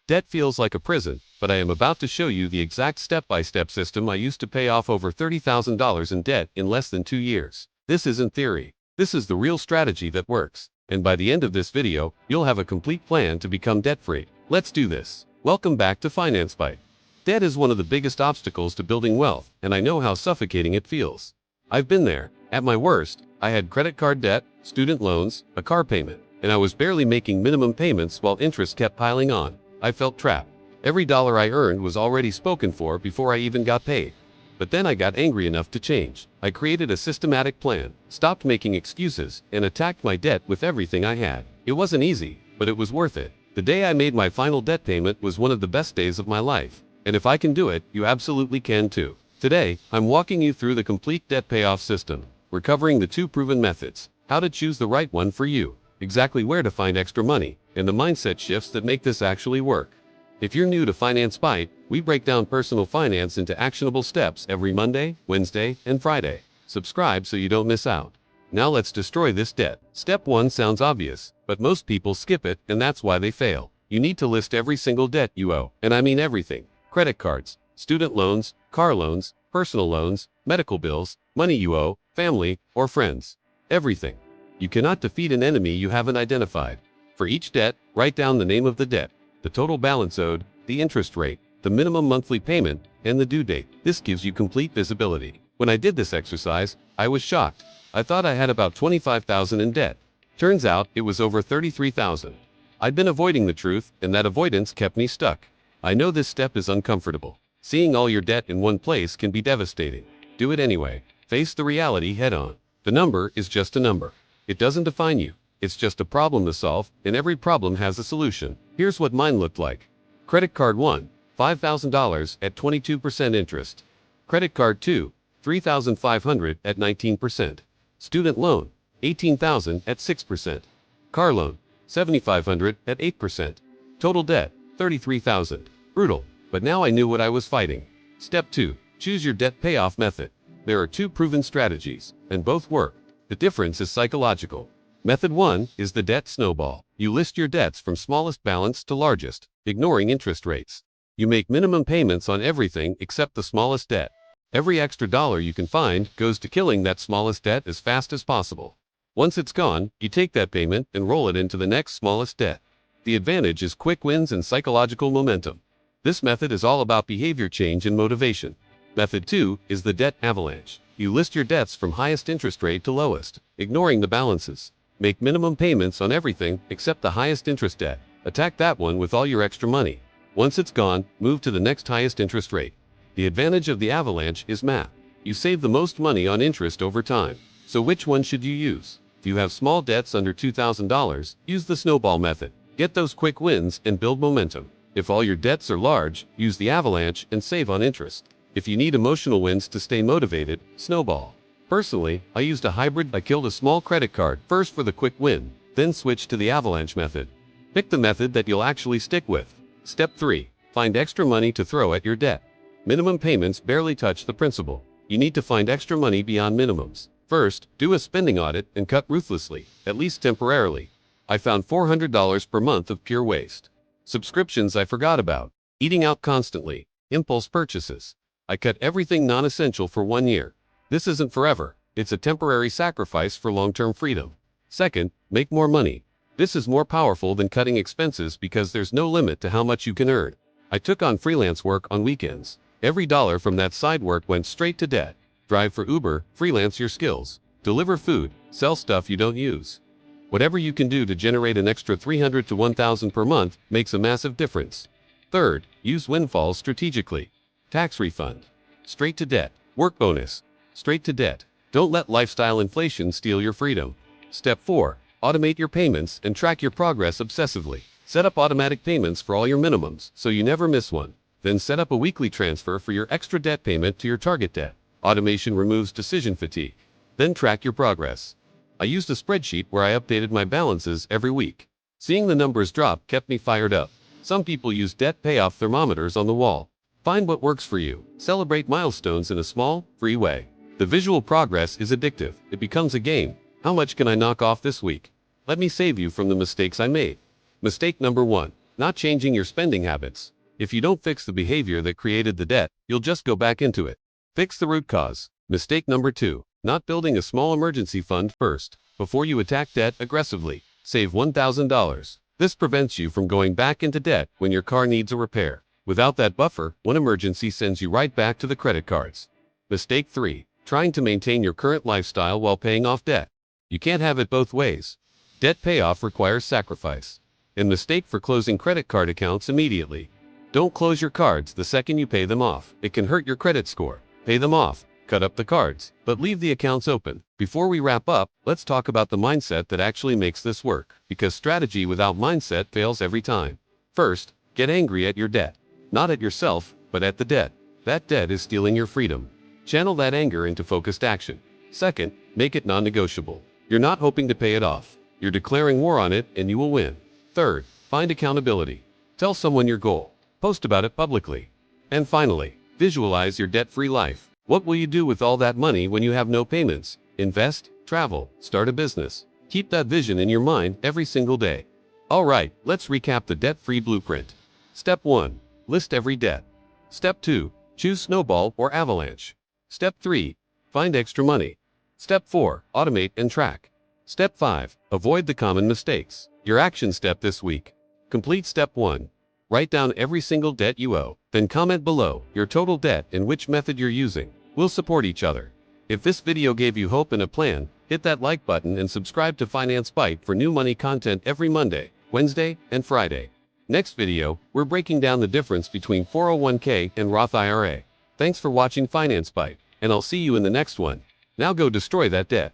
Debt feels like a prison, but I am about to show you the exact step-by-step system I used to pay off over $30,000 in debt in less than 2 years. This isn't theory. This is the real strategy that works. And by the end of this video, you'll have a complete plan to become debt-free. Let's do this. Welcome back to Finance Byte. Debt is one of the biggest obstacles to building wealth, and I know how suffocating it feels. I've been there. At my worst, I had credit card debt, student loans, a car payment, and I was barely making minimum payments while interest kept piling on. I felt trapped. Every dollar I earned was already spoken for before I even got paid. But then I got angry enough to change. I created a systematic plan, stopped making excuses, and attacked my debt with everything I had. It wasn't easy, but it was worth it. The day I made my final debt payment was one of the best days of my life. And if I can do it, you absolutely can too. Today, I'm walking you through the complete debt payoff system. We're covering the 2 proven methods, how to choose the right one for you, exactly where to find extra money, and the mindset shifts that make this actually work. If you're new to Finance Byte, we break down personal finance into actionable steps every Monday, Wednesday, and Friday. Subscribe so you don't miss out. Now let's destroy this debt. Step 1 sounds obvious, but most people skip it, and that's why they fail. You need to list every single debt you owe, and I mean everything. Credit cards, student loans, car loans, personal loans, medical bills, money you owe, family, or friends. Everything. You cannot defeat an enemy you haven't identified. For each debt, write down the name of the debt, the total balance owed, the interest rate, the minimum monthly payment, and the due date. This gives you complete visibility. When I did this exercise, I was shocked. I thought I had about $25,000 in debt. Turns out, it was over $33,000. I'd been avoiding the truth, and that avoidance kept me stuck. I know this step is uncomfortable. Seeing all your debt in one place can be devastating. Do it anyway. Face the reality head-on. The number is just a number. It doesn't define you. It's just a problem to solve, and every problem has a solution. Here's what mine looked like. Credit card 1, $5,000 at 22% interest. Credit card 2, $3,500 at 19%. Student loan, $18,000 at 6%. Car loan, $7,500 at 8%. Total debt, $33,000. Brutal, but now I knew what I was fighting. Step 2, choose your debt payoff method. There are 2 proven strategies, and both work. The difference is psychological. Method 1 is the debt snowball. You list your debts from smallest balance to largest, ignoring interest rates. You make minimum payments on everything except the smallest debt. Every extra dollar you can find goes to killing that smallest debt as fast as possible. Once it's gone, you take that payment and roll it into the next smallest debt. The advantage is quick wins and psychological momentum. This method is all about behavior change and motivation. Method 2 is the debt avalanche. You list your debts from highest interest rate to lowest, ignoring the balances. Make minimum payments on everything except the highest interest debt. Attack that one with all your extra money. Once it's gone, move to the next highest interest rate. The advantage of the avalanche is math. You save the most money on interest over time. So which one should you use? If you have small debts under $2,000, use the snowball method. Get those quick wins and build momentum. If all your debts are large, use the avalanche and save on interest. If you need emotional wins to stay motivated, snowball. Personally, I used a hybrid. I killed a small credit card first for the quick win, then switched to the avalanche method. Pick the method that you'll actually stick with. Step 3. Find extra money to throw at your debt. Minimum payments barely touch the principal. You need to find extra money beyond minimums. First, do a spending audit and cut ruthlessly, at least temporarily. I found $400 per month of pure waste. Subscriptions I forgot about. Eating out constantly. Impulse purchases. I cut everything non-essential for 1 year. This isn't forever. It's a temporary sacrifice for long-term freedom. Second, make more money. This is more powerful than cutting expenses because there's no limit to how much you can earn. I took on freelance work on weekends. Every dollar from that side work went straight to debt. Drive for Uber, freelance your skills. Deliver food, sell stuff you don't use. Whatever you can do to generate an extra $300 to $1,000 per month makes a massive difference. Third, use windfalls strategically. Tax refund. Straight to debt. Work bonus. Straight to debt. Don't let lifestyle inflation steal your freedom. Step 4. Automate your payments and track your progress obsessively. Set up automatic payments for all your minimums so you never miss one. Then set up a weekly transfer for your extra debt payment to your target debt. Automation removes decision fatigue. Then track your progress. I used a spreadsheet where I updated my balances every week. Seeing the numbers drop kept me fired up. Some people use debt payoff thermometers on the wall. Find what works for you. Celebrate milestones in a small, free way. The visual progress is addictive. It becomes a game. How much can I knock off this week? Let me save you from the mistakes I made. Mistake number 1. not changing your spending habits. If you don't fix the behavior that created the debt, you'll just go back into it. Fix the root cause. Mistake number 2. Not building a small emergency fund first. Before you attack debt aggressively, save $1,000. This prevents you from going back into debt when your car needs a repair. Without that buffer, one emergency sends you right back to the credit cards. Mistake 3. Trying to maintain your current lifestyle while paying off debt. You can't have it both ways. Debt payoff requires sacrifice. And mistake for closing credit card accounts immediately. Don't close your cards the second you pay them off. It can hurt your credit score. Pay them off, cut up the cards, but leave the accounts open. Before we wrap up, let's talk about the mindset that actually makes this work, because strategy without mindset fails every time. First, get angry at your debt. Not at yourself, but at the debt. That debt is stealing your freedom. Channel that anger into focused action. Second, make it non-negotiable. You're not hoping to pay it off. You're declaring war on it, and you will win. Third, find accountability. Tell someone your goal. Post about it publicly. And finally, visualize your debt-free life. What will you do with all that money when you have no payments? Invest, travel, start a business. Keep that vision in your mind every single day. Alright, let's recap the debt-free blueprint. Step 1. List every debt. Step 2. Choose Snowball or Avalanche. Step 3. Find extra money. Step 4. Automate and track. Step 5. Avoid the common mistakes. Your action step this week. Complete Step 1. Write down every single debt you owe. Then comment below your total debt and which method you're using. We'll support each other. If this video gave you hope and a plan, hit that like button and subscribe to Finance Byte for new money content every Monday, Wednesday, and Friday. Next video, we're breaking down the difference between 401k and Roth IRA. Thanks for watching Finance Byte, and I'll see you in the next one. Now go destroy that debt.